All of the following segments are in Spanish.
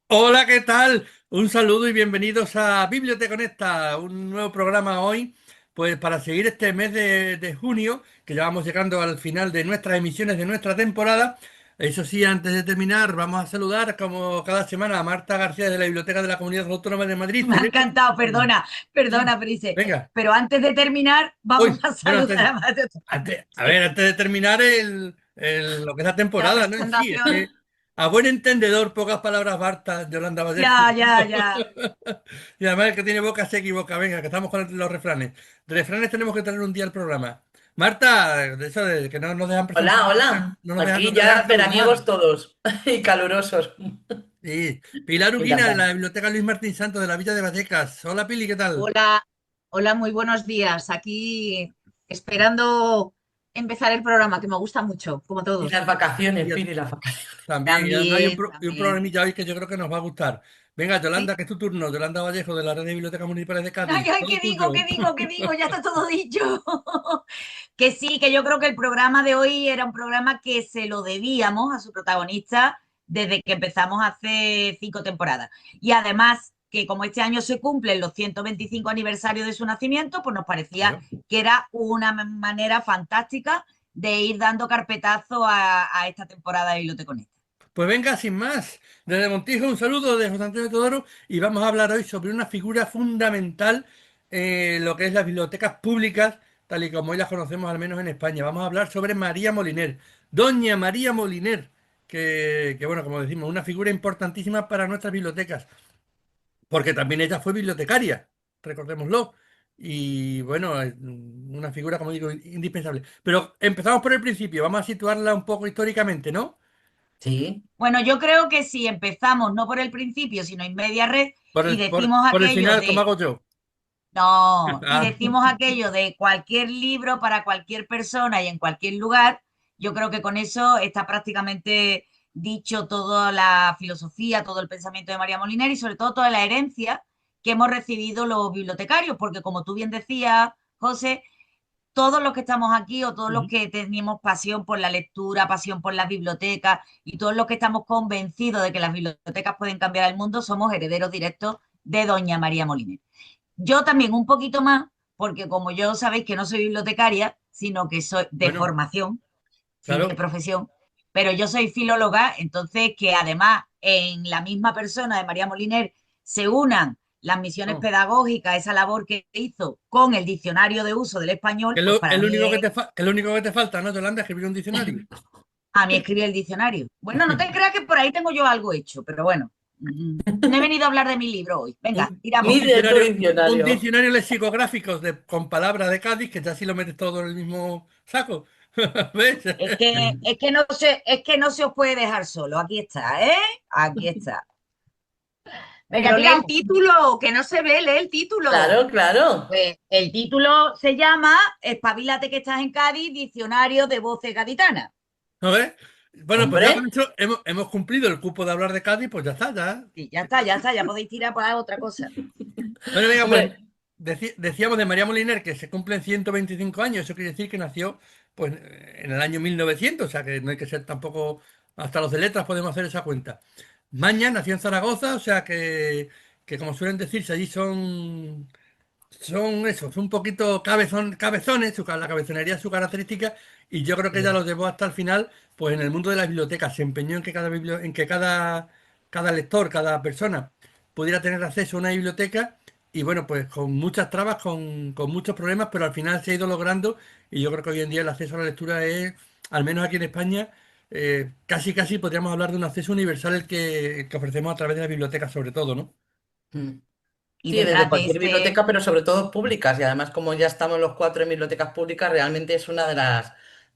Hola, ¿qué tal? Un saludo y bienvenidos a Biblioteca Conecta, un nuevo programa hoy, pues para seguir este mes de junio, que ya vamos llegando al final de nuestras emisiones de nuestra temporada. Eso sí, antes de terminar, vamos a saludar como cada semana a Marta García de la Biblioteca de la Comunidad Autónoma de Madrid. Me ha encantado, Sí, perdona, Prise. venga. Pero antes de terminar, vamos Uy, a bueno, saludar a Mateo. a ver, antes de terminar lo que es la La temporada, ¿no? En sí, es presentación. que a buen entendedor, pocas palabras bastan, Yolanda Vallejo. Ya, ya, ya. Y además el que tiene boca se equivoca. Venga, que estamos con los refranes. De refranes tenemos que tener un día el programa. Marta, de eso de que no nos dejan presentar, Hola, hola. no Aquí nos dejan ya saludar. veraniegos todos y calurosos. Sí. Pilar Me Uguina, de la encanta. Biblioteca Luis Martín Santos de la Villa de Vallecas. Hola, Pili, ¿qué tal? Hola, hola, muy buenos días. Aquí esperando empezar el programa, que me gusta mucho, como Y las todos. vacaciones, Y Pili, las vacaciones. también, y además hay También, y un también. programilla hoy que yo creo que nos va a gustar. Venga, Sí. Yolanda, que es tu turno. Yolanda Vallejo, de la Red de Bibliotecas Municipales de Ay, Cádiz. ay, Todo ¿qué digo? tuyo. ¿Qué digo? ¿Qué digo? Ya está todo dicho. Que sí, que yo creo que el programa de hoy era un programa que se lo debíamos a su protagonista desde que empezamos hace 5 temporadas. Y además, que como este año se cumplen los 125 aniversarios de su nacimiento, pues nos parecía Claro. que era una manera fantástica de ir dando carpetazo a esta temporada de Biblioteconeta. Pues venga, sin más. Desde Montijo, un saludo de José Antonio Todoro y vamos a hablar hoy sobre una figura fundamental en lo que es las bibliotecas públicas, tal y como hoy las conocemos al menos en España. Vamos a hablar sobre María Moliner, Doña María Moliner, bueno, como decimos, una figura importantísima para nuestras bibliotecas, porque también ella fue bibliotecaria, recordémoslo. Y bueno, es una figura, como digo, indispensable. Pero empezamos por el principio, vamos a situarla un poco históricamente, ¿no? Sí, Bueno, yo creo que si empezamos no por el principio, sino en media red, y decimos Por el aquello final, como de hago yo. no, y Ah, decimos aquello de cualquier libro para cualquier persona y en cualquier lugar, yo creo que con eso está prácticamente dicho toda la filosofía, todo el pensamiento de María Moliner y sobre todo toda la herencia que hemos recibido los bibliotecarios, porque como tú bien decías, José, todos los que estamos aquí o todos los ujú. que tenemos pasión por la lectura, pasión por las bibliotecas y todos los que estamos convencidos de que las bibliotecas pueden cambiar el mundo, somos herederos directos de Doña María Moliner. Yo también un poquito más, porque como yo sabéis que no soy bibliotecaria, sino que soy de Bueno, formación, sí, de claro. profesión, pero yo soy filóloga, entonces que además en la misma persona de María Moliner se unan las misiones No. pedagógicas, esa labor que hizo con el diccionario de uso del español, Que pues para el mí único es que lo único que te falta, ¿no, Yolanda? Escribir un diccionario. a mí escribir el diccionario. Bueno, no te creas que por ahí tengo yo algo hecho, pero bueno, no he venido a hablar de mi libro hoy. Venga, tiramos. ni de tu Un diccionario. diccionario lexicográfico con palabras de Cádiz, que ya si lo metes todo en el mismo saco. ¿Ves? Es que no se os puede dejar solo. Aquí está, ¿eh? Aquí está. Venga, Pero lee el tiramos. título, que no se ve, lee el título. Claro, claro. Pues el título se llama Espabilate que estás en Cádiz, Diccionario de Voces Gaditanas. ¿No ves? Bueno, pues ya con Hombre, eso hemos cumplido el cupo de hablar de Cádiz, pues ya está, ya. Sí, ya está, ya podéis tirar para otra cosa. Bueno, venga, pues hombre, decíamos de María Moliner que se cumplen 125 años, eso quiere decir que nació pues, en el año 1900, o sea que no hay que ser tampoco, hasta los de letras podemos hacer esa cuenta. Maña nació en Zaragoza, o sea que como suelen decirse, allí son esos, un poquito cabezones, la cabezonería es su característica, y yo creo que ella sí. lo llevó hasta el final, pues en el mundo de las bibliotecas, se empeñó en que cada lector, cada persona pudiera tener acceso a una biblioteca, y bueno, pues con muchas trabas, con muchos problemas, pero al final se ha ido logrando, y yo creo que hoy en día el acceso a la lectura es, al menos aquí en España, casi casi podríamos hablar de un acceso universal el que ofrecemos a través de las bibliotecas sobre todo, ¿no? Mm. Y Sí, desde detrás de cualquier este, biblioteca, pero sobre todo públicas. Y además, como ya estamos los cuatro en bibliotecas públicas, realmente es una de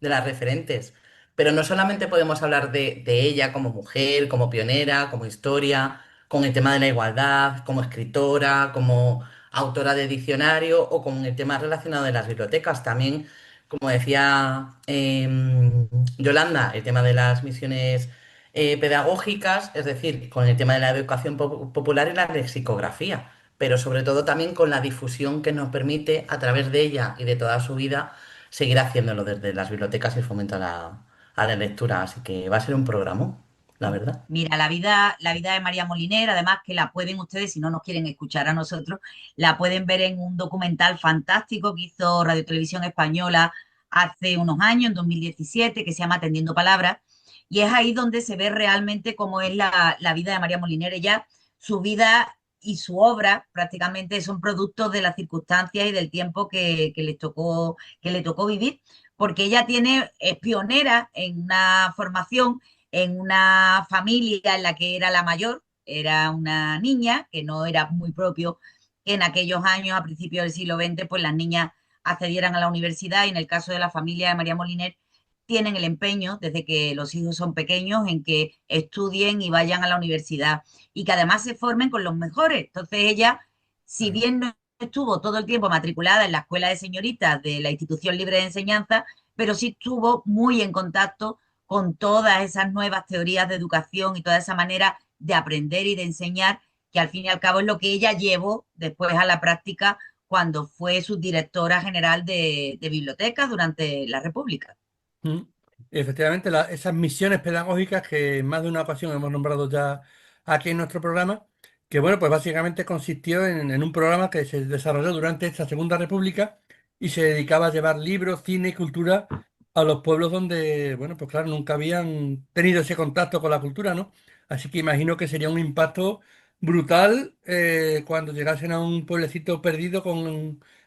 las referentes. Pero no solamente podemos hablar de ella como mujer, como pionera, como historia, con el tema de la igualdad, como escritora, como autora de diccionario o con el tema relacionado de las bibliotecas. También, como decía Yolanda, el tema de las misiones pedagógicas, es decir, con el tema de la educación popular y la lexicografía, pero sobre todo también con la difusión que nos permite a través de ella y de toda su vida seguir haciéndolo desde las bibliotecas y el fomento a la lectura. Así que va a ser un programa. la verdad. Mira, la vida de María Moliner, además que la pueden ustedes, si no nos quieren escuchar a nosotros, la pueden ver en un documental fantástico que hizo Radio Televisión Española hace unos años, en 2017, que se llama Tendiendo Palabras, y es ahí donde se ve realmente cómo es la vida de María Moliner. Ella, su vida y su obra prácticamente son productos de las circunstancias y del tiempo que le tocó vivir, porque ella es pionera en una formación en una familia en la que era la mayor, era una niña, que no era muy propio que en aquellos años, a principios del siglo XX, pues las niñas accedieran a la universidad, y en el caso de la familia de María Moliner, tienen el empeño, desde que los hijos son pequeños, en que estudien y vayan a la universidad y que además se formen con los mejores. Entonces ella, si Claro. bien no estuvo todo el tiempo matriculada en la escuela de señoritas de la Institución Libre de Enseñanza, pero sí estuvo muy en contacto con todas esas nuevas teorías de educación y toda esa manera de aprender y de enseñar, que al fin y al cabo es lo que ella llevó después a la práctica cuando fue subdirectora general de bibliotecas durante la República. Mm. Efectivamente, esas misiones pedagógicas que en más de una ocasión hemos nombrado ya aquí en nuestro programa, que bueno, pues básicamente consistió en un programa que se desarrolló durante esta Segunda República y se dedicaba a llevar libros, cine y cultura a los pueblos donde, bueno, pues claro, nunca habían tenido ese contacto con la cultura, ¿no? Así que imagino que sería un impacto brutal cuando llegasen a un pueblecito perdido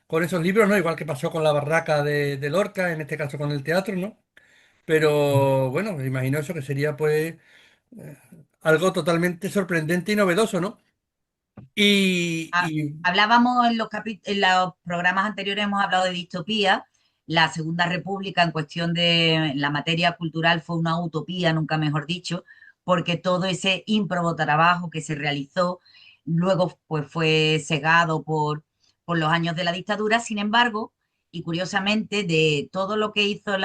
con esos libros, ¿no? Igual que pasó con la barraca de Lorca, en este caso con el teatro, ¿no? Pero bueno, me imagino eso que sería pues eh, algo totalmente sorprendente y novedoso, ¿no? Y, Ha- y Hablábamos en los programas anteriores, hemos hablado de distopía. La Segunda República en cuestión de la materia cultural fue una utopía, nunca mejor dicho, porque todo ese ímprobo trabajo que se realizó luego pues fue cegado por los años de la dictadura. Sin embargo, y curiosamente, de todo lo que hicieron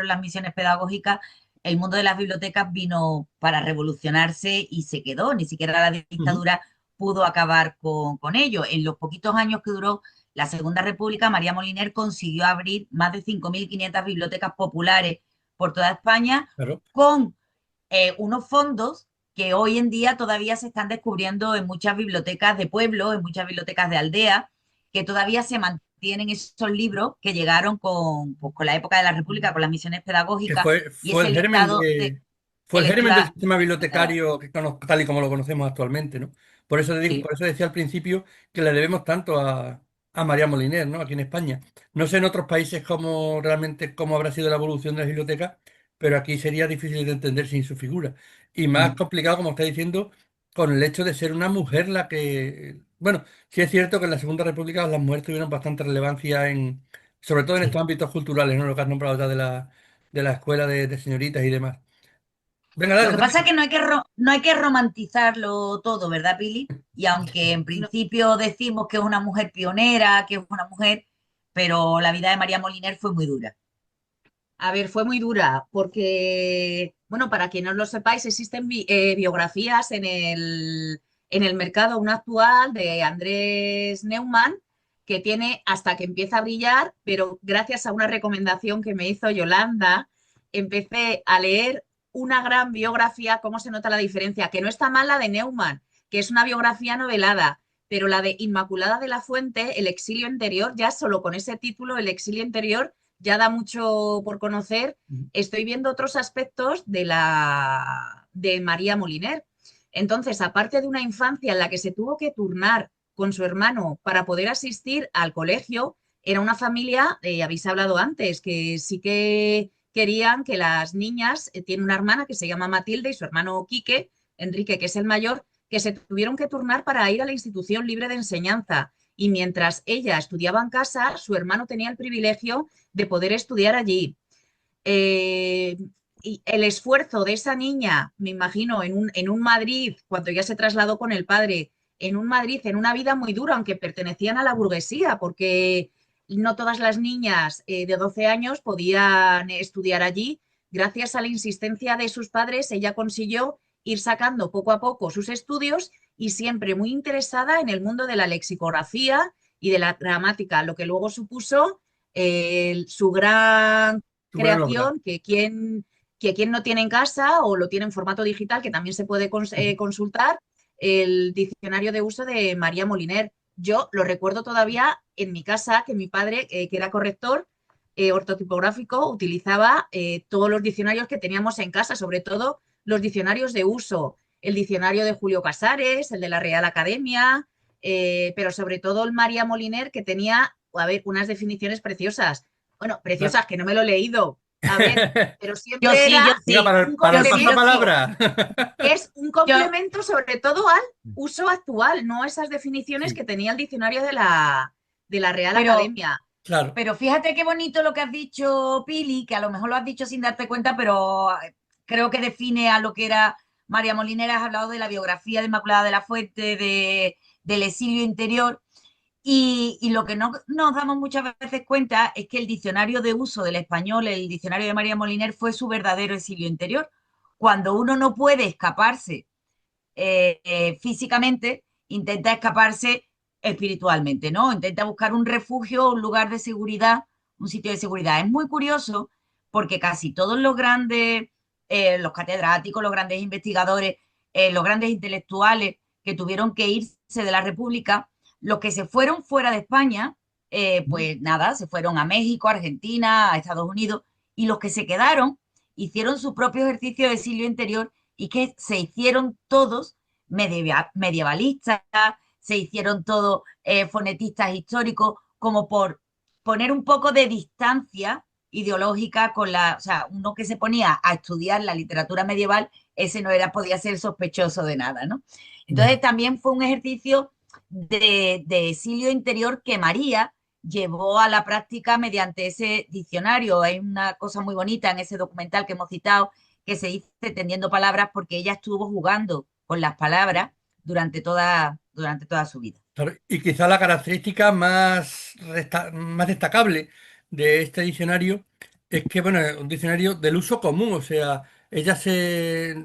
las misiones pedagógicas, el mundo de las bibliotecas vino para revolucionarse y se quedó. Ni siquiera la ujú, dictadura pudo acabar con ello. En los poquitos años que duró la Segunda República, María Moliner consiguió abrir más de 5.500 bibliotecas populares por toda España, claro, con unos fondos que hoy en día todavía se están descubriendo en muchas bibliotecas de pueblo, en muchas bibliotecas de aldea, que todavía se mantienen esos libros que llegaron pues, con la época de la República, con las misiones que pedagógicas, y fue ese el germen listado fue de el germen del lectura. sistema bibliotecario tal y como lo conocemos actualmente, ¿no? Por eso digo, Sí. por eso decía al principio que le debemos tanto a María Moliner, ¿no? Aquí en España. No sé en otros países cómo realmente cómo habrá sido la evolución de las bibliotecas, pero aquí sería difícil de entender sin su figura. Y más Mm, complicado, como está diciendo, con el hecho de ser una mujer la que. Bueno, sí es cierto que en la Segunda República las mujeres tuvieron bastante relevancia sobre todo en estos Sí. ámbitos culturales, ¿no? Lo que has nombrado ya de la escuela de señoritas y demás. Venga, Lo dale, que te pasa es escucho. que no hay que romantizarlo todo, ¿verdad, Pili? Y aunque en No, principio decimos que es una mujer pionera, que es una mujer, pero la vida de María Moliner fue muy dura. A ver, fue muy dura porque, bueno, para quien no lo sepáis, existen biografías en el mercado aún actual de Andrés Neumann, que tiene Hasta que empieza a brillar, pero gracias a una recomendación que me hizo Yolanda, empecé a leer una gran biografía. ¿Cómo se nota la diferencia? Que no está mal la de Neumann, que es una biografía novelada, pero la de Inmaculada de la Fuente, El exilio interior, ya solo con ese título, El exilio interior, ya da mucho por conocer. Estoy viendo otros aspectos de María Moliner. Entonces, aparte de una infancia en la que se tuvo que turnar con su hermano para poder asistir al colegio, era una familia, habéis hablado antes, que sí que querían que las niñas, tiene una hermana que se llama Matilde y su hermano Quique, Enrique, que es el mayor, que se tuvieron que turnar para ir a la institución libre de enseñanza. Y mientras ella estudiaba en casa, su hermano tenía el privilegio de poder estudiar allí. Eh, y el esfuerzo de esa niña, me imagino, en un Madrid, cuando ya se trasladó con el padre, en un Madrid, en una vida muy dura, aunque pertenecían a la burguesía, porque no todas las niñas de 12 años podían estudiar allí. Gracias a la insistencia de sus padres, ella consiguió ir sacando poco a poco sus estudios, y siempre muy interesada en el mundo de la lexicografía y de la gramática, lo que luego supuso su gran Tu gran obra. creación, que que quien no tiene en casa o lo tiene en formato digital, que también se puede consultar, el diccionario de uso de María Moliner. Yo lo recuerdo todavía en mi casa, que mi padre, que era corrector ortotipográfico, utilizaba todos los diccionarios que teníamos en casa, sobre todo los diccionarios de uso, el diccionario de Julio Casares, el de la Real Academia, pero sobre todo el María Moliner, que tenía, a ver, unas definiciones preciosas. Bueno, preciosas, que no me lo he leído. A ver, pero Yo siempre sí, era yo Venga, sí, un para yo el sí, yo complemento. sí. pasapalabra. Es un Yo, complemento sobre todo al uso actual, no a esas definiciones Sí, que tenía el diccionario de la Real pero, Academia. claro. pero fíjate qué bonito lo que has dicho, Pili, que a lo mejor lo has dicho sin darte cuenta, pero creo que define a lo que era María Moliner. Has hablado de la biografía de Inmaculada de la Fuente, del exilio interior. Y lo que no nos damos muchas veces cuenta es que el diccionario de uso del español, el diccionario de María Moliner, fue su verdadero exilio interior. Cuando uno no puede escaparse físicamente, intenta escaparse espiritualmente, ¿no? Intenta buscar un refugio, un lugar de seguridad, un sitio de seguridad. Es muy curioso porque casi todos los grandes, los catedráticos, los grandes investigadores, los grandes intelectuales que tuvieron que irse de la República, los que se fueron fuera de España, pues nada, se fueron a México, a Argentina, a Estados Unidos, y los que se quedaron hicieron su propio ejercicio de exilio interior y que se hicieron todos medievalistas, se hicieron todos fonetistas históricos, como por poner un poco de distancia ideológica con la, o sea, uno que se ponía a estudiar la literatura medieval, ese no era, podía ser sospechoso de nada, ¿no? Entonces también fue un ejercicio de exilio interior que María llevó a la práctica mediante ese diccionario. Hay una cosa muy bonita en ese documental que hemos citado, que se dice Tendiendo Palabras, porque ella estuvo jugando con las palabras durante toda su vida. Claro, y quizá la característica más destacable de este diccionario es que, bueno, es un diccionario del uso común, o sea, ella se...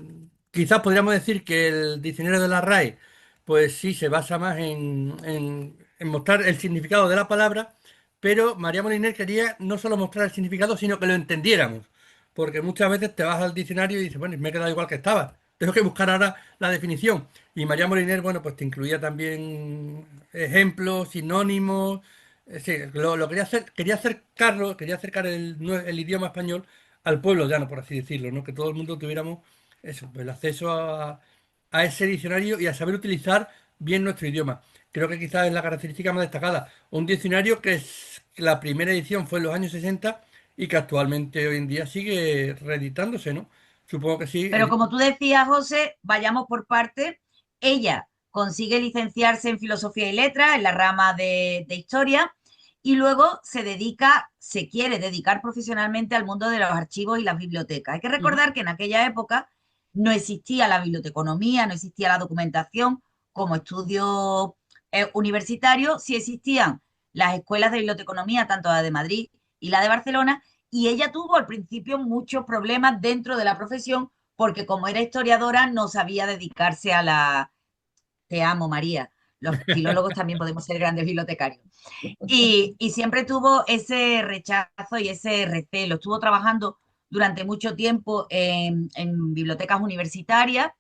Quizás podríamos decir que el diccionario de la RAE, pues sí, se basa más en mostrar el significado de la palabra, pero María Moliner quería no solo mostrar el significado, sino que lo entendiéramos, porque muchas veces te vas al diccionario y dices, bueno, me he quedado igual que estaba, tengo que buscar ahora la definición. Y María Moliner, bueno, pues te incluía también ejemplos, sinónimos. Sí, lo quería acercar el idioma español al pueblo llano, por así decirlo, ¿no? Que todo el mundo tuviéramos eso, pues, el acceso a ese diccionario y a saber utilizar bien nuestro idioma. Creo que quizás es la característica más destacada. Un diccionario que la primera edición fue en los años 60 y que actualmente hoy en día sigue reeditándose, ¿no? Supongo que sí. Pero como tú decías, José, vayamos por parte. Ella consigue licenciarse en Filosofía y Letras, en la rama de Historia, y luego se quiere dedicar profesionalmente al mundo de los archivos y las bibliotecas. Hay que Ujú. recordar que en aquella época no existía la biblioteconomía, no existía la documentación como estudio universitario, sí existían las escuelas de biblioteconomía, tanto la de Madrid y la de Barcelona, y ella tuvo al principio muchos problemas dentro de la profesión porque como era historiadora no sabía dedicarse a la... Te amo, María. Los filólogos también podemos ser grandes bibliotecarios. Y siempre tuvo ese rechazo y ese recelo. Estuvo trabajando durante mucho tiempo en bibliotecas universitarias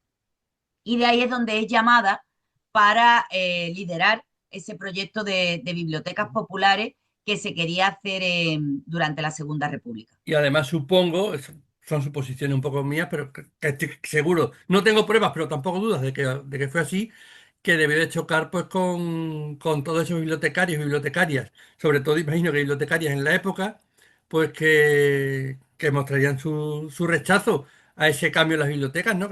y de ahí es donde es llamada para liderar ese proyecto de bibliotecas populares que se quería hacer durante la Segunda República. Y además supongo, son suposiciones un poco mías, pero que estoy seguro, no tengo pruebas, pero tampoco dudas de que fue así, que debió de chocar pues con todos esos bibliotecarios y bibliotecarias, sobre todo imagino que bibliotecarias en la época, pues que mostrarían su rechazo a ese cambio en las bibliotecas, ¿no?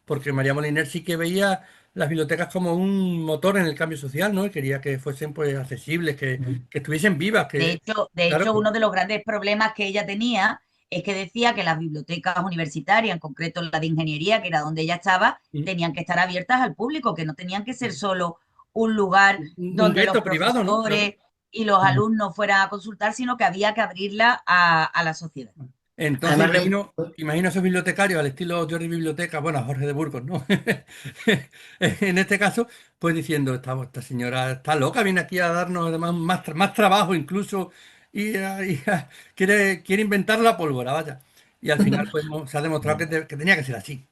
Porque María Moliner sí que veía las bibliotecas como un motor en el cambio social, ¿no? Y quería que fuesen pues accesibles, que estuviesen vivas, que, De claro. hecho, uno de los grandes problemas que ella tenía es que decía que las bibliotecas universitarias, en concreto la de ingeniería, que era donde ella estaba, tenían que estar abiertas al público, que no tenían que ser solo un lugar Un donde los gueto privado, ¿no? Claro. profesores y los alumnos fueran a consultar, sino que había que abrirla a la sociedad. Entonces Además, imagino a esos bibliotecarios al estilo Jordi Biblioteca, bueno, a Jorge de Burgos, ¿no? En este caso, pues diciendo, esta señora está loca, viene aquí a darnos además más trabajo incluso quiere inventar la pólvora, vaya. y al final pues, se ha demostrado que tenía que ser así.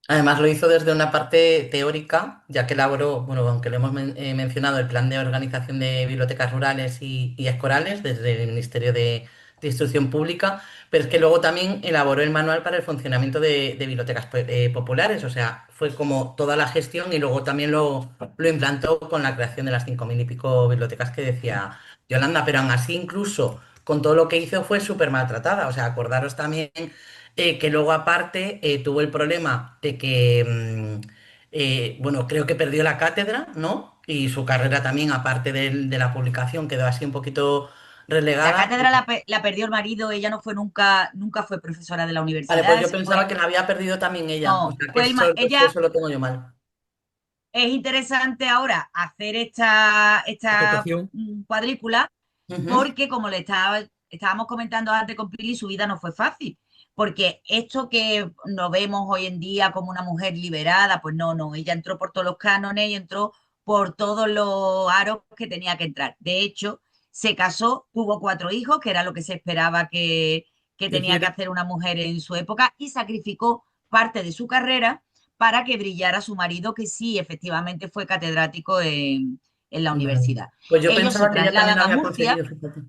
Además lo hizo desde una parte teórica, ya que elaboró, bueno, aunque lo hemos mencionado, el Plan de Organización de Bibliotecas Rurales y Escolares desde el Ministerio de Instrucción Pública, pero es que luego también elaboró el manual para el funcionamiento de bibliotecas populares, o sea, fue como toda la gestión y luego también lo implantó con la creación de las 5.000 y pico bibliotecas que decía Yolanda, pero aún así incluso con todo lo que hizo fue súper maltratada, o sea, acordaros también que luego aparte tuvo el problema de que, bueno, creo que perdió la cátedra, ¿no? Y su carrera también, aparte de la publicación, quedó así un poquito La relegada. cátedra la perdió el marido, ella no fue nunca fue profesora de la Vale, pues universidad, yo eso fue, pensaba que la había perdido también ella, o no, sea, que eso, entonces ella. eso lo tengo yo mal. Es interesante ahora hacer esta Acotación. cuadrícula Ujú. porque, como estábamos comentando antes con Pili, su vida no fue fácil. Porque esto que nos vemos hoy en día como una mujer liberada, pues no, ella entró por todos los cánones y entró por todos los aros que tenía que entrar. De hecho, se casó, tuvo 4 hijos, que era lo que se esperaba que Que tenía que hiciera. hacer una mujer en su época, y sacrificó parte de su carrera para que brillara su marido, que sí, efectivamente fue catedrático en la Vale. universidad. Pues yo Ellos se pensaba que ella también trasladan lo a había Murcia. conseguido, fíjate.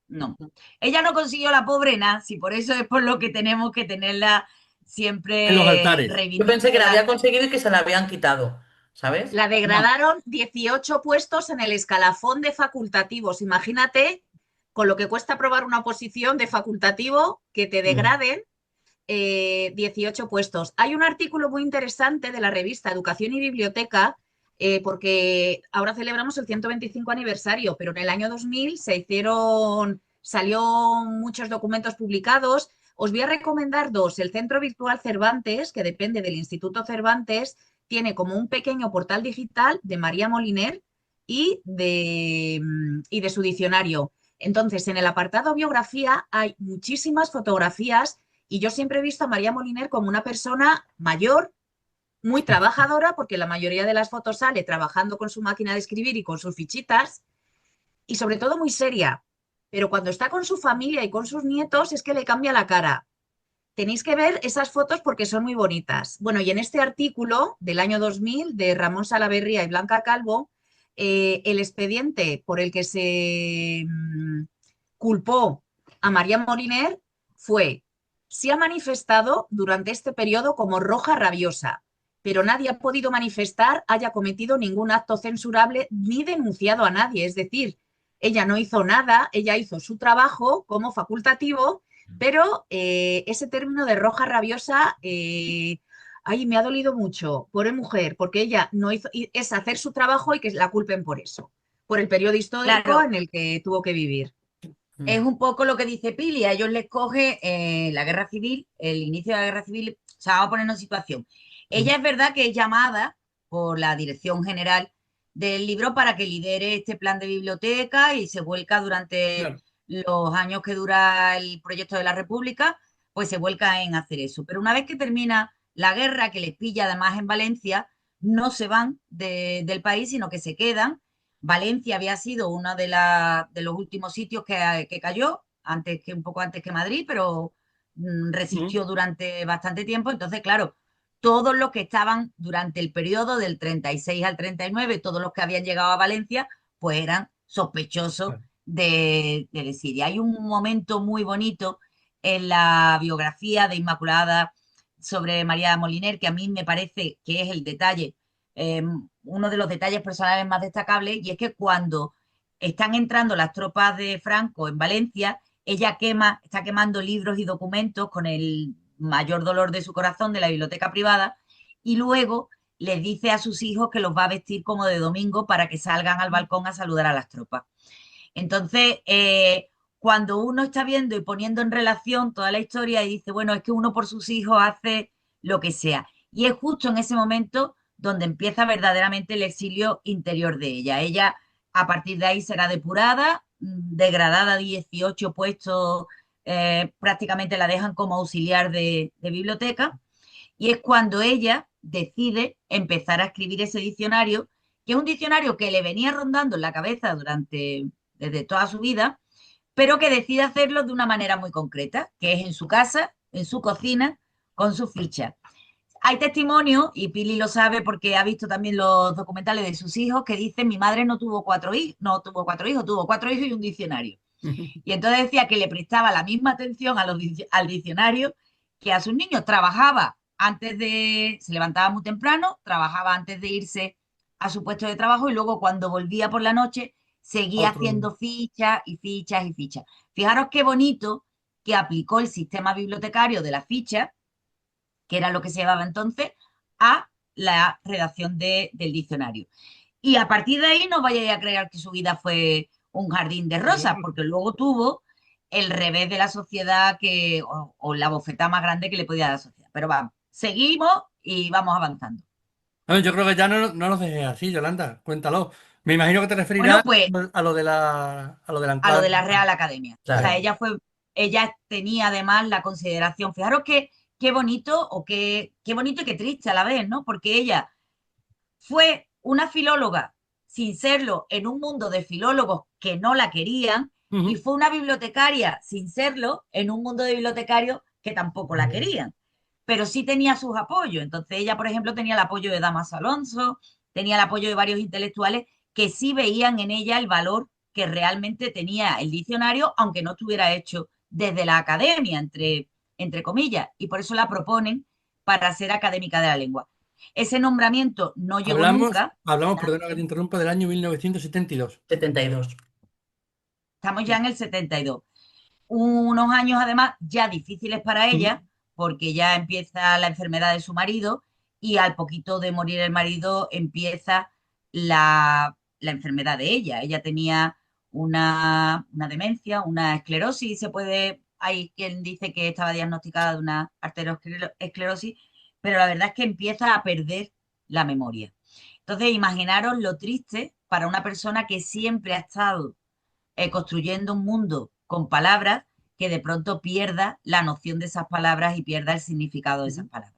No, ella no consiguió la pobre nada, si por eso es por lo que tenemos que tenerla En los siempre altares. Yo pensé que la había reivindicada. conseguido y que se la habían quitado, ¿sabes? La No, degradaron 18 puestos en el escalafón de facultativos. Imagínate con lo que cuesta aprobar una oposición de facultativo que te Mm. degraden 18 puestos. Hay un artículo muy interesante de la revista Educación y Biblioteca, porque ahora celebramos el 125 aniversario, pero en el año 2000 salió muchos documentos publicados. Os voy a recomendar dos. El Centro Virtual Cervantes, que depende del Instituto Cervantes, tiene como un pequeño portal digital de María Moliner y de su diccionario. Entonces, en el apartado biografía hay muchísimas fotografías y yo siempre he visto a María Moliner como una persona mayor, muy trabajadora, porque la mayoría de las fotos sale trabajando con su máquina de escribir y con sus fichitas, y sobre todo muy seria. Pero cuando está con su familia y con sus nietos es que le cambia la cara. Tenéis que ver esas fotos porque son muy bonitas. Bueno, y en este artículo del año 2000 de Ramón Salaverría y Blanca Calvo, el expediente por el que se culpó a María Moliner fue: se ha manifestado durante este periodo como roja rabiosa, pero nadie ha podido manifestar haya cometido ningún acto censurable ni denunciado a nadie. Es decir, ella no hizo nada, ella hizo su trabajo como facultativo, pero ese término de roja rabiosa, ay, me ha dolido mucho, pobre mujer, porque ella no hizo, es hacer su trabajo y que la culpen por eso, por el periodo histórico claro, en el que tuvo que vivir. es Mm. un poco lo que dice Pili, a ellos les coge la guerra civil, el inicio de la guerra civil, o sea, vamos a ponernos en situación. Mm. Ella es verdad que es llamada por la dirección general del libro para que lidere este plan de biblioteca y se vuelca durante Claro. los años que dura el proyecto de la República, pues se vuelca en hacer eso. Pero una vez que termina la guerra, que les pilla además en Valencia, no se van del país, sino que se quedan. Valencia había sido uno de los últimos sitios que cayó, un poco antes que Madrid, pero Mm. resistió durante bastante tiempo. Entonces, claro, todos los que estaban durante el periodo del 36 al 39, todos los que habían llegado a Valencia, pues eran sospechosos Claro. de Siria. Hay un momento muy bonito en la biografía de Inmaculada sobre María Moliner, que a mí me parece que es el detalle, uno de los detalles personales más destacables, y es que cuando están entrando las tropas de Franco en Valencia, ella está quemando libros y documentos con el mayor dolor de su corazón de la biblioteca privada, y luego les dice a sus hijos que los va a vestir como de domingo para que salgan al balcón a saludar a las tropas. Entonces, cuando uno está viendo y poniendo en relación toda la historia y dice, bueno, es que uno por sus hijos hace lo que sea. Y es justo en ese momento donde empieza verdaderamente el exilio interior de ella. Ella, a partir de ahí, será depurada, degradada a 18 puestos, prácticamente la dejan como auxiliar de biblioteca. Y es cuando ella decide empezar a escribir ese diccionario, que es un diccionario que le venía rondando en la cabeza desde toda su vida, pero que decide hacerlo de una manera muy concreta, que es en su casa, en su cocina, con su ficha. Hay testimonios, y Pili lo sabe porque ha visto también los documentales de sus hijos, que dicen: mi madre no tuvo cuatro hijos, tuvo cuatro hijos y un diccionario. Y entonces decía que le prestaba la misma atención al diccionario que a sus niños. Se levantaba muy temprano, trabajaba antes de irse a su puesto de trabajo y luego cuando volvía por la noche seguía Otro. haciendo fichas y fichas y fichas. Fijaros qué bonito que aplicó el sistema bibliotecario de la ficha, que era lo que se llevaba entonces, a la redacción del diccionario. Y a partir de ahí no vayáis a creer que su vida fue un jardín de rosas, porque luego tuvo el revés de la sociedad o la bofetada más grande que le podía dar a la sociedad. Pero vamos, seguimos y vamos avanzando. Bueno, yo creo que ya no nos dejes así, Yolanda, cuéntalo. Me imagino que te Bueno, referirás pues a lo de a lo del a lo anclaje. de la Real Academia. O sea, Claro. ella tenía además la consideración, fijaros qué bonito qué bonito y qué triste a la vez, ¿no? Porque ella fue una filóloga sin serlo en un mundo de filólogos que no la querían, y Ujú. fue una bibliotecaria sin serlo en un mundo de bibliotecarios que tampoco la querían, pero sí tenía sus apoyos. Entonces ella, por ejemplo, tenía el apoyo de Damaso Alonso, tenía el apoyo de varios intelectuales que sí veían en ella el valor que realmente tenía el diccionario, aunque no estuviera hecho desde la academia, entre comillas, y por eso la proponen para ser académica de la lengua. Ese nombramiento no llegó nunca. Hablamos, perdona que te interrumpa, del año 1972. 72. Estamos ya en el 72. Unos años además ya difíciles para Ujú. ella, porque ya empieza la enfermedad de su marido y al poquito de morir el marido empieza la enfermedad de ella. Ella tenía una demencia, una esclerosis, hay quien dice que estaba diagnosticada de una arteriosclerosis, pero la verdad es que empieza a perder la memoria. Entonces, imaginaros lo triste para una persona que siempre ha estado construyendo un mundo con palabras, que de pronto pierda la noción de esas palabras y pierda el significado de esas Ujú. palabras.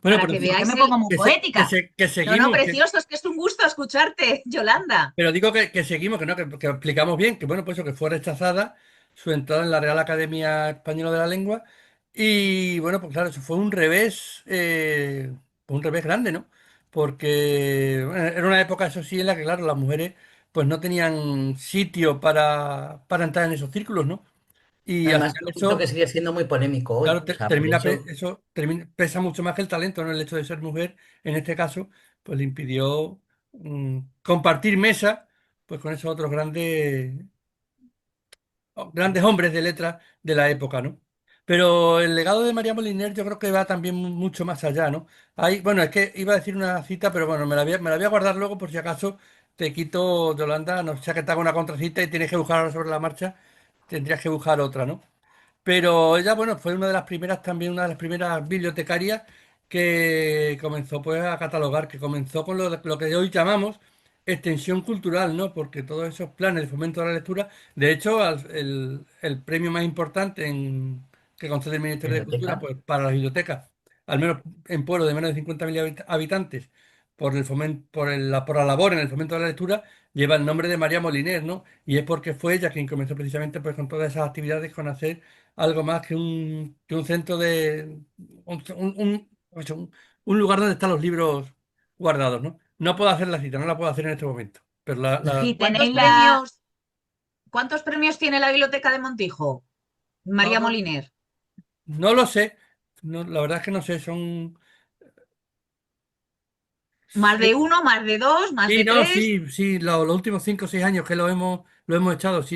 Bueno, Para pero que ¿Por qué veáis me el... pongo muy poética? que No, no, seguimos, precioso, es que es un gusto escucharte, Yolanda. pero digo que seguimos, que no, que explicamos bien, que bueno, pues eso, que fue rechazada su entrada en la Real Academia Española de la Lengua. Y bueno, pues claro, eso fue un revés grande, ¿no? Porque bueno, era una época, eso sí, en la que, claro, las mujeres pues no tenían sitio para entrar en esos círculos, ¿no? Y al Además, final lo que eso, sigue siendo muy polémico hoy. claro, O sea, por eso. pesa mucho más que el talento, ¿no? El hecho de ser mujer, en este caso, pues le impidió compartir mesa pues con esos otros grandes hombres de letras de la época, ¿no? Pero el legado de María Moliner yo creo que va también mucho más allá, ¿no? Bueno, es que iba a decir una cita, pero bueno, me la voy a guardar luego por si acaso te quito, Yolanda, no sea que te haga una contracita y tienes que buscar ahora sobre la marcha, tendrías que buscar otra, ¿no? Pero ella, bueno, fue una de las primeras, también una de las primeras bibliotecarias que comenzó pues a catalogar, que comenzó con lo que hoy llamamos extensión cultural, ¿no? Porque todos esos planes de fomento de la lectura, de hecho, el premio más importante que concede el Ministerio de Cultura, Biblioteca. pues para las bibliotecas, al menos en pueblos de menos de 50.000 habitantes, por el fomento, por la labor en el fomento de la lectura, lleva el nombre de María Moliner, ¿no? Y es porque fue ella quien comenzó precisamente pues con todas esas actividades, con hacer algo más que un centro de un lugar donde están los libros guardados, ¿no? No puedo hacer la cita, no la puedo hacer en este momento. Pero Si ¿Cuántos tenéis la... premios, cuántos premios tiene la Biblioteca de Montijo? María no, Moliner. no lo sé. No, la verdad es que no sé, son ¿Más de seis. uno, más de dos, más Sí, de no, tres? sí, los últimos 5 o 6 años que lo hemos echado, lo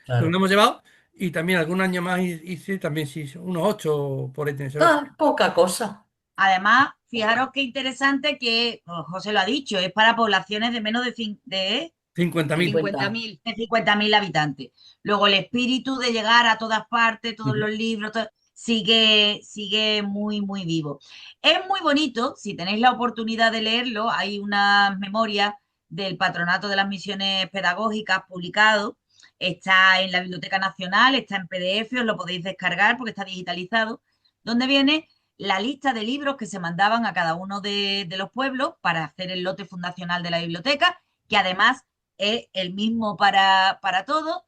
Claro. hemos llevado. Y también algún año más hice, también sí, unos 8 por ahí tiene que ser 8. Ah, poca cosa. Además, fijaros Poca. qué interesante que José lo ha dicho, es para poblaciones de menos de 50.000. 50.000. 50.000 habitantes. Luego el espíritu de llegar a todas partes, todos Ujú. los libros, sigue muy, muy vivo. Es muy bonito, si tenéis la oportunidad de leerlo, hay unas memorias del Patronato de las Misiones Pedagógicas publicado, está en la Biblioteca Nacional, está en PDF, os lo podéis descargar porque está digitalizado, donde viene la lista de libros que se mandaban a cada uno de los pueblos para hacer el lote fundacional de la biblioteca, que además es el mismo para todos,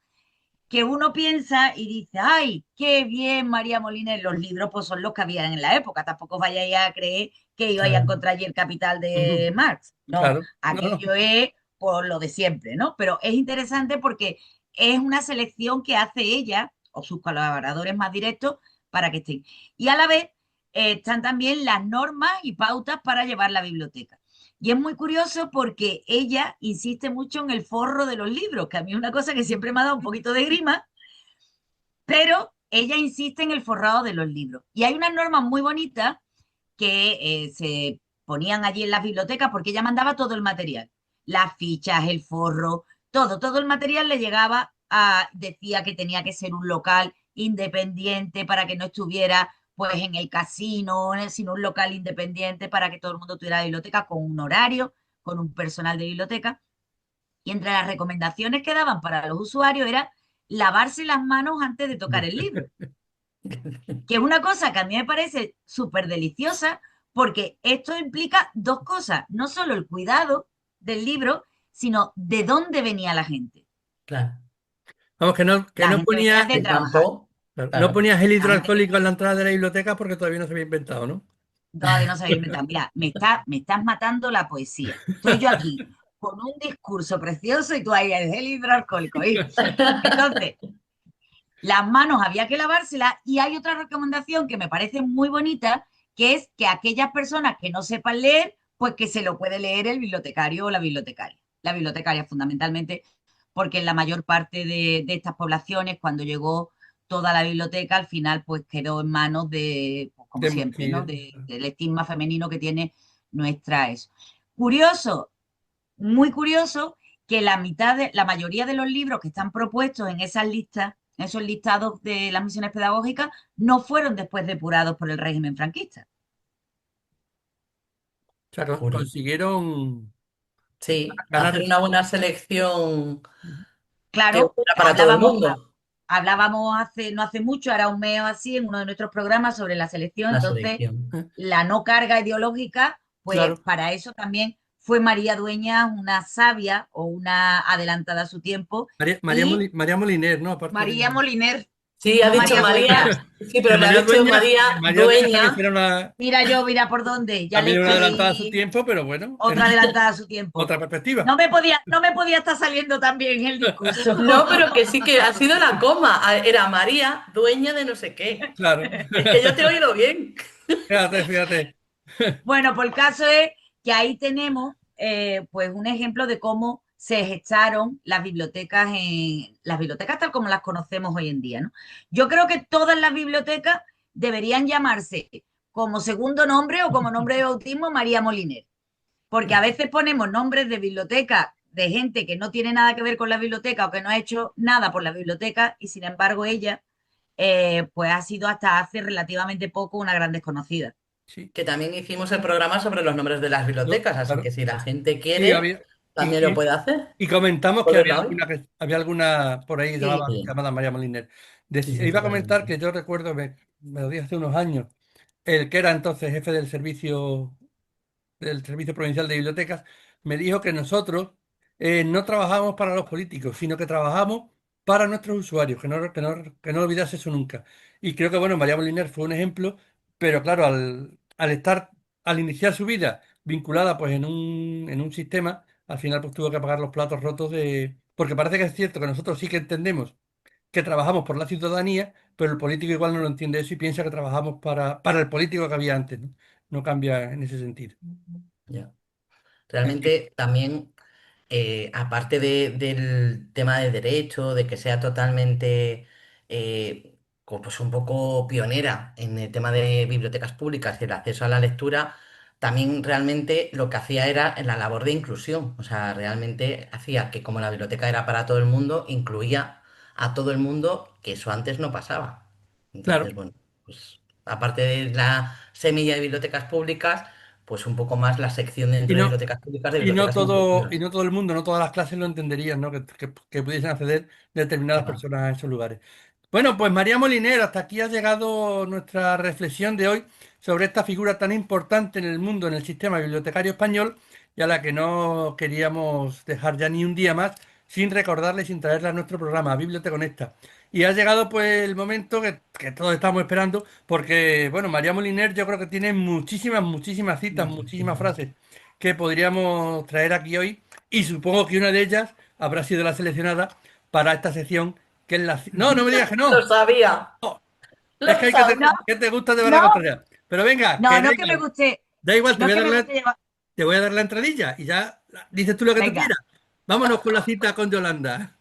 que uno piensa y dice, ay, qué bien María Molina, los libros pues son los que habían en la época, tampoco vayáis a creer que ibais a Claro. encontrar allí el Capital Ujú. de Marx, no, Claro, no, no. aquello es por lo de siempre, ¿no? Pero es interesante porque es una selección que hace ella o sus colaboradores más directos para que estén. Y a la vez están también las normas y pautas para llevar la biblioteca. Y es muy curioso porque ella insiste mucho en el forro de los libros, que a mí es una cosa que siempre me ha dado un poquito de grima, pero ella insiste en el forrado de los libros. Y hay unas normas muy bonitas que se ponían allí en las bibliotecas porque ella mandaba todo el material, las fichas, el forro, todo el material le llegaba decía que tenía que ser un local independiente para que no estuviera pues en el casino, sino un local independiente para que todo el mundo tuviera biblioteca con un horario, con un personal de biblioteca. Y entre las recomendaciones que daban para los usuarios era lavarse las manos antes de tocar el libro, que es una cosa que a mí me parece súper deliciosa porque esto implica dos cosas, no solo el cuidado del libro, sino de dónde venía la gente. Claro. Vamos, que La no gente venía ponía, de El trabajar, campo, claro, no claro. ponía gel la gente hidroalcohólico venía en la entrada de la biblioteca porque todavía no se había inventado, ¿no? todavía no sabía inventar. Mira, me estás matando la poesía. Estoy yo aquí con un discurso precioso y tú ahí el gel hidroalcohólico. ¿Eh? Entonces, las manos había que lavárselas y hay otra recomendación que me parece muy bonita, que es que aquellas personas que no sepan leer, pues que se lo puede leer el bibliotecario o la bibliotecaria. La bibliotecaria fundamentalmente, porque en la mayor parte de estas poblaciones, cuando llegó toda la biblioteca, al final pues quedó en manos de, pues, como siempre, Sí, ¿no? Del estigma femenino que tiene nuestra eso. Curioso, muy curioso que la mayoría de los libros que están propuestos en esas listas, en esos listados de las misiones pedagógicas, no fueron después depurados por el régimen franquista. o sea, Curioso. consiguieron Sí, ganar hacer el... una buena selección que Claro, fuera para todo el mundo. hablábamos no hace mucho, ahora un mes o así, en uno de nuestros programas sobre la selección. La Entonces, selección. la no carga ideológica, pues Claro. para eso también fue María Dueñas una sabia o una adelantada a su tiempo. Y María Moliner, ¿no? Aparte de... María Moliner, Sí, ha no dicho María María, Dueñas. sí, Que pero le ha dicho María María Dueñas también dueña. era una, Mira yo, mira por dónde, ya le también una adelantada a su escribí tiempo, pero bueno, era otra adelantada a su tiempo. otra perspectiva. No me podía estar saliendo tan bien el discurso. No, pero que sí que ha sido la coma. Era María dueña de no sé qué. Claro. Es que yo te he oído bien. Fíjate, fíjate. Bueno, pues el caso es que ahí tenemos pues un ejemplo de cómo se gestaron las bibliotecas tal como las conocemos hoy en día, ¿no? Yo creo que todas las bibliotecas deberían llamarse como segundo nombre o como nombre de bautismo María Moliner, porque a veces ponemos nombres de biblioteca de gente que no tiene nada que ver con la biblioteca o que no ha hecho nada por la biblioteca y sin embargo ella pues ha sido hasta hace relativamente poco una gran desconocida. Sí, Que también hicimos el programa sobre los nombres de las ¿no? bibliotecas, así que Claro. si la gente Sí, quiere, también lo y, puede hacer. y comentamos que Volverlo a ver. había alguna por ahí Sí, Sí, llamada María Moliner. sí, sí, Iba a comentar totalmente. que yo recuerdo, me lo dije hace unos años, el que era entonces jefe del Servicio Provincial de Bibliotecas, me dijo que nosotros no trabajamos para los políticos, sino que trabajamos para nuestros usuarios, que no olvidase eso nunca. Y creo que, bueno, María Moliner fue un ejemplo, pero claro, al iniciar su vida vinculada pues en un sistema, al final pues tuvo que pagar los platos rotos de... Porque parece que es cierto que nosotros sí que entendemos que trabajamos por la ciudadanía, pero el político igual no lo entiende eso y piensa que trabajamos para el político que había antes, ¿no? No cambia en ese sentido. Ya. Realmente también, aparte del tema de derecho, de que sea totalmente, pues un poco pionera en el tema de bibliotecas públicas y el acceso a la lectura, también realmente lo que hacía era en la labor de inclusión. O sea, realmente hacía que como la biblioteca era para todo el mundo, incluía a todo el mundo, que eso antes no pasaba. Claro. Entonces, bueno, pues aparte de la semilla de bibliotecas públicas, pues un poco más la sección Y dentro de no, bibliotecas públicas de bibliotecas y inclusivas. no todo el mundo, no todas las clases lo entenderían, ¿no? Que pudiesen acceder determinadas ¿Qué va? personas a esos lugares. Bueno, pues María Molinero, hasta aquí ha llegado nuestra reflexión de hoy sobre esta figura tan importante en el mundo, en el sistema bibliotecario español. y a la que no queríamos dejar ya ni un día más sin recordarle, sin traerla a nuestro programa, a Biblia Te Conecta. Y ha llegado pues el momento que todos estamos esperando, porque bueno, María Moliner yo creo que tiene muchísimas, muchísimas citas, muchísimas frases que podríamos traer aquí hoy, y supongo que una de ellas habrá sido la seleccionada para esta sección, que es la... No, no me digas que Lo no. sabía, Es lo que hay No, sabía. que te gusta de la no, contraria. Pero venga, no, que no que me guste, da igual, no que me guste llevar. te voy a dar la entradilla y ya dices tú lo que tú Venga. quieras. Vámonos con la cita con Yolanda.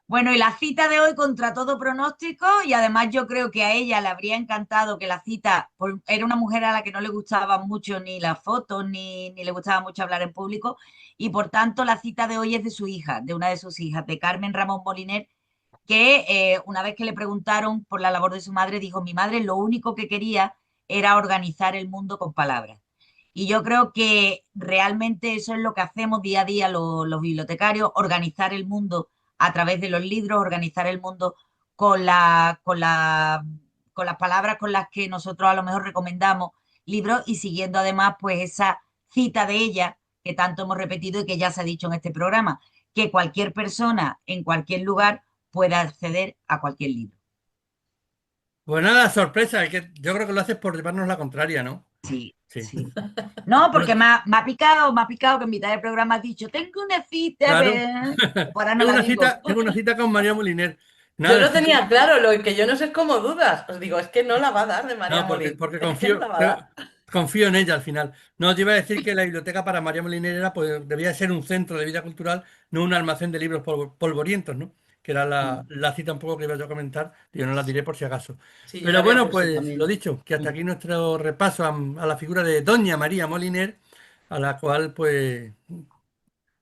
Bueno, y la cita de hoy contra todo pronóstico, y además yo creo que a ella le habría encantado que la cita, era una mujer a la que no le gustaban mucho ni las fotos, ni le gustaba mucho hablar en público, y por tanto la cita de hoy es de su hija, de una de sus hijas, de Carmen Ramón Moliner, que una vez que le preguntaron por la labor de su madre, dijo, mi madre lo único que quería era organizar el mundo con palabras. Y yo creo que realmente eso es lo que hacemos día a día los bibliotecarios, organizar el mundo a través de los libros, organizar el mundo con, con las palabras con las que nosotros a lo mejor recomendamos libros y siguiendo además pues esa cita de ella que tanto hemos repetido y que ya se ha dicho en este programa, que cualquier persona en cualquier lugar pueda acceder a cualquier libro. Pues nada, sorpresa, es que yo creo que lo haces por llevarnos la contraria, ¿no? Sí, Sí. sí. No, Bueno, porque me ha picado que en mitad del programa has dicho, tengo una cita, claro. ¿verdad? Pues ahora no la digo. Tengo una cita con María Moliner. Yo Nada, lo decirte- tenía claro, lo que yo no sé es cómo dudas. Os digo, es que no la va a dar de María no, Molina. porque Es que no la va a dar. confío en ella al final. No, te iba a decir que la biblioteca para María Moliner era, pues, debía ser un centro de vida cultural, no un almacén de libros polvorientos, ¿no? Que era Mm. la cita un poco que iba yo a comentar, yo no la diré por si acaso. Sí, yo la Pero había bueno, puesto pues lo también. dicho, que hasta Mm. aquí nuestro repaso a la figura de Doña María Moliner, a la cual pues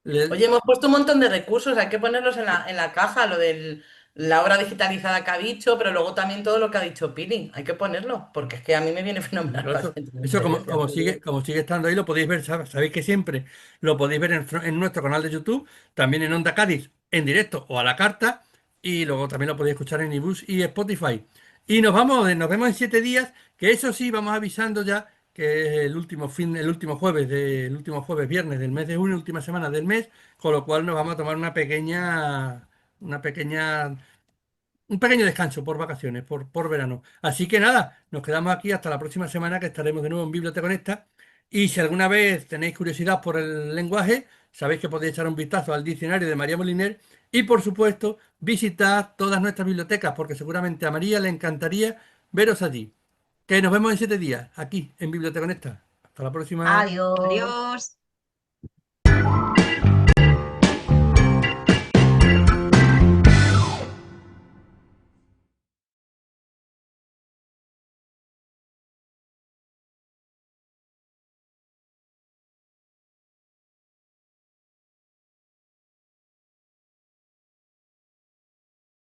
Oye, le- hemos puesto un montón de recursos, hay que ponerlos en la caja, lo de la obra digitalizada que ha dicho, pero luego también todo lo que ha dicho Pili, hay que ponerlo, porque es que a mí me viene fenomenal Pero para eso, el centro de eso experiencia. como sigue estando ahí, lo podéis ver, sabéis que siempre lo podéis ver en nuestro canal de YouTube, también en Onda Cádiz, en directo o a la carta, y luego también lo podéis escuchar en iBooks y Spotify. Y nos vemos en 7 días, que eso sí, vamos avisando ya que es el último jueves el último jueves, viernes del mes de junio, última semana del mes, con lo cual nos vamos a tomar una pequeña un pequeño descanso por vacaciones, por verano. Así que nada, nos quedamos aquí hasta la próxima semana que estaremos de nuevo en Biblioteca Conecta. Y si alguna vez tenéis curiosidad por el lenguaje, sabéis que podéis echar un vistazo al diccionario de María Moliner y por supuesto visitad todas nuestras bibliotecas porque seguramente a María le encantaría veros allí. Que nos vemos en 7 días aquí en Biblioteca Conecta. Hasta la próxima. Adiós. Adiós.